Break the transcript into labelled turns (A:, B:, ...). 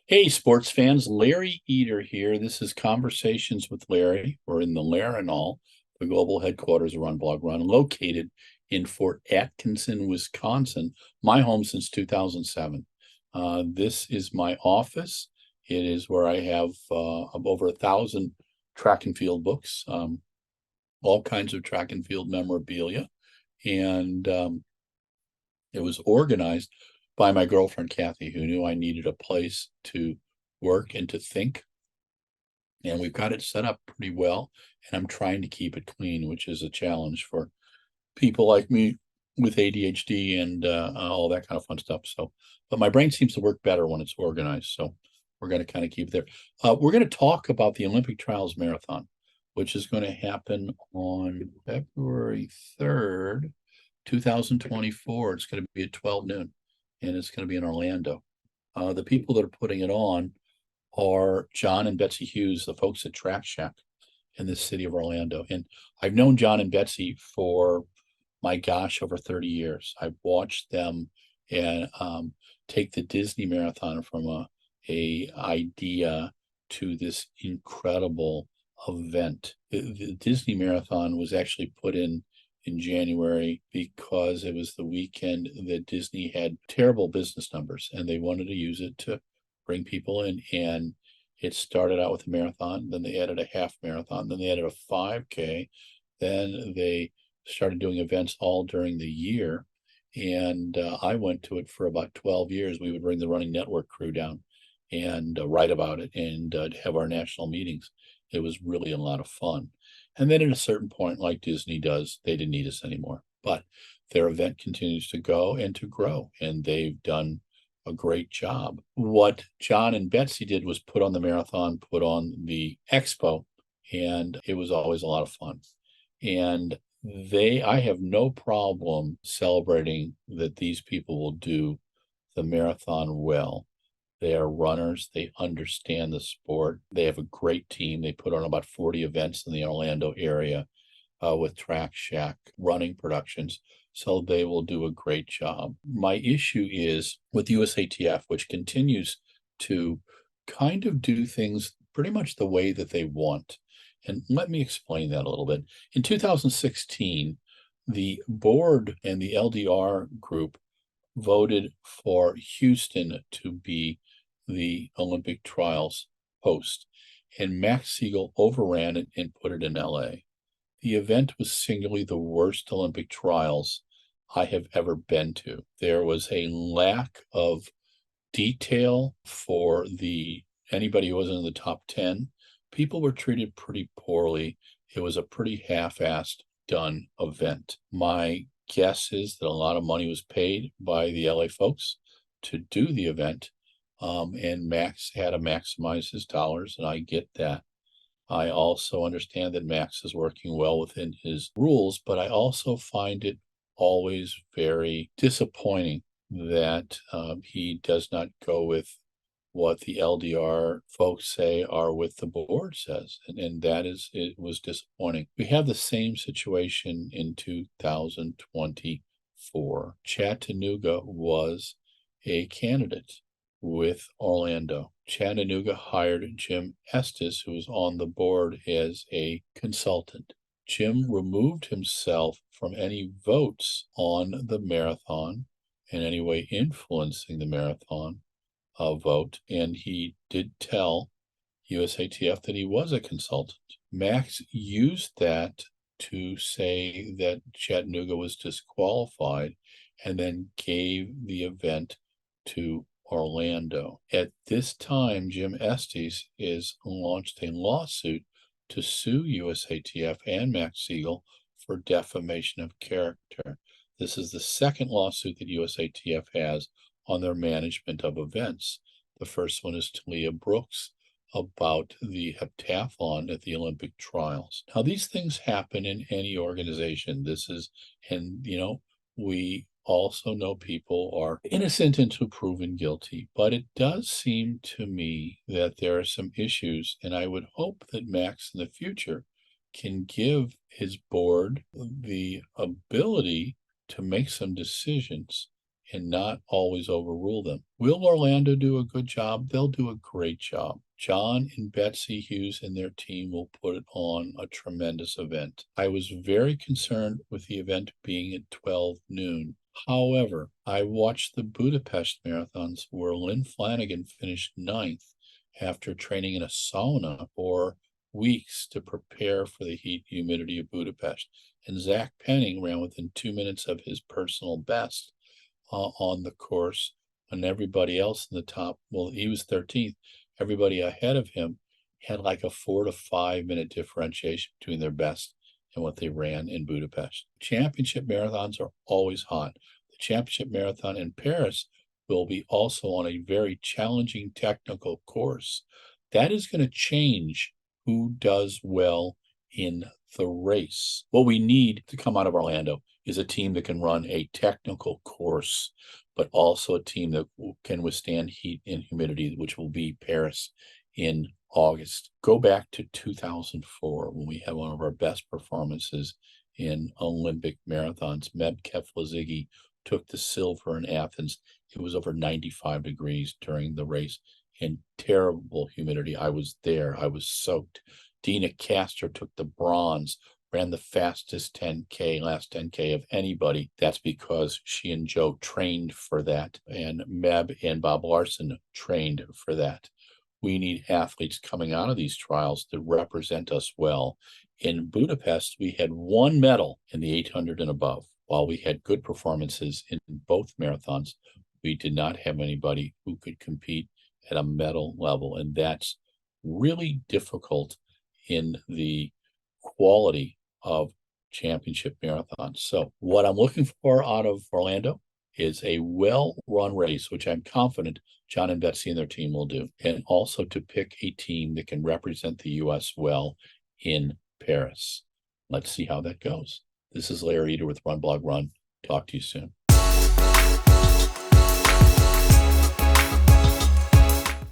A: Hey, sports fans, Larry Eater here. This is Conversations with Larry. We're in the Larinol, the global headquarters of RunBlogRun, located in Fort Atkinson, Wisconsin, my home since 2007. This is my office. It is where I have over 1,000 track and field books, all kinds of track and field memorabilia. And it was organized by my girlfriend, Kathy, who knew I needed a place to work and to think. And we've got it set up pretty well. And I'm trying to keep it clean, which is a challenge for people like me with ADHD and all that kind of fun stuff. So, but my brain seems to work better when it's organized. So we're going to kind of keep it there. We're going to talk about the Olympic Trials Marathon, which is going to happen on February 3rd, 2024. It's going to be at 12 noon, and it's going to be in Orlando. The people that are putting it on are John and Betsy Hughes, the folks at Track Shack in the city of Orlando. And I've known John and Betsy for, my gosh, over 30 years. I've watched them and take the Disney Marathon from a idea to this incredible event. The Disney Marathon was actually put in January because it was the weekend that Disney had terrible business numbers and they wanted to use it to bring people in. And it started out with a marathon, then they added a half marathon, then they added a 5K, then they started doing events all during the year. And I went to it for about 12 years. We would bring the Running Network crew down and write about it and have our national meetings. It was really a lot of fun. And then at a certain point, like Disney does, they didn't need us anymore. But their event continues to go and to grow, and they've done a great job. What John and Betsy did was put on the marathon, put on the expo, and it was always a lot of fun. And I have no problem celebrating that these people will do the marathon well. They are runners. They understand the sport. They have a great team. They put on about 40 events in the Orlando area with Track Shack running productions. So they will do a great job. My issue is with USATF, which continues to kind of do things pretty much the way that they want. And let me explain that a little bit. In 2016, the board and the LDR group voted for Houston to be the Olympic trials host, and Max Siegel overran it and put it in LA. The event was singularly the worst Olympic trials I have ever been to. There was a lack of detail for anybody who wasn't in the top 10. People were treated pretty poorly. It was a pretty half-assed done event. My guess is that a lot of money was paid by the LA folks to do the event, and Max had to maximize his dollars, and I get that. I also understand that Max is working well within his rules, but I also find it always very disappointing that he does not go with what the LDR folks say or what the board says. And it was disappointing. We have the same situation in 2024. Chattanooga was a candidate with Orlando. Chattanooga hired Jim Estes, who was on the board as a consultant. Jim removed himself from any votes on the marathon in any way influencing the marathon vote, and he did tell USATF that he was a consultant. Max used that to say that Chattanooga was disqualified and then gave the event to Orlando. At this time, Jim Estes is launched a lawsuit to sue USATF and Max Siegel for defamation of character. This is the second lawsuit that USATF has on their management of events. The first one is Talia Brooks about the heptathlon at the Olympic trials. Now, these things happen in any organization. We also know people are innocent until proven guilty, but it does seem to me that there are some issues, and I would hope that Max in the future can give his board the ability to make some decisions and not always overrule them. Will Orlando do a good job? They'll do a great job. John and Betsy Hughes and their team will put on a tremendous event. I was very concerned with the event being at 12 noon. However, I watched the Budapest marathons where Lynn Flanagan finished 9th after training in a sauna for weeks to prepare for the heat and humidity of Budapest. And Zach Penning ran within 2 minutes of his personal best on the course, and everybody else in the top, well, he was 13th. Everybody ahead of him had like a 4 to 5 minute differentiation between their best and what they ran in Budapest. Championship marathons are always hot. The championship marathon in Paris will be also on a very challenging technical course. That is going to change who does well in the race. What we need to come out of Orlando is a team that can run a technical course, but also a team that can withstand heat and humidity, which will be Paris in August. Go back to 2004 when we had one of our best performances in Olympic marathons. Meb Keflezighi took the silver in Athens. It was over 95 degrees during the race and terrible humidity. I was there. I was soaked. Dina Castor took the bronze, ran the fastest 10K, last 10K of anybody. That's because she and Joe trained for that, and Meb and Bob Larson trained for that. We need athletes coming out of these trials to represent us well. In Budapest, we had one medal in the 800 and above. While we had good performances in both marathons, we did not have anybody who could compete at a medal level, and that's really difficult in the quality of championship marathons. So what I'm looking for out of Orlando is a well-run race, which I'm confident John and Betsy and their team will do, and also to pick a team that can represent the U.S. well in Paris. Let's see how that goes. This is Larry Eder with Run Blog Run. Talk to you soon.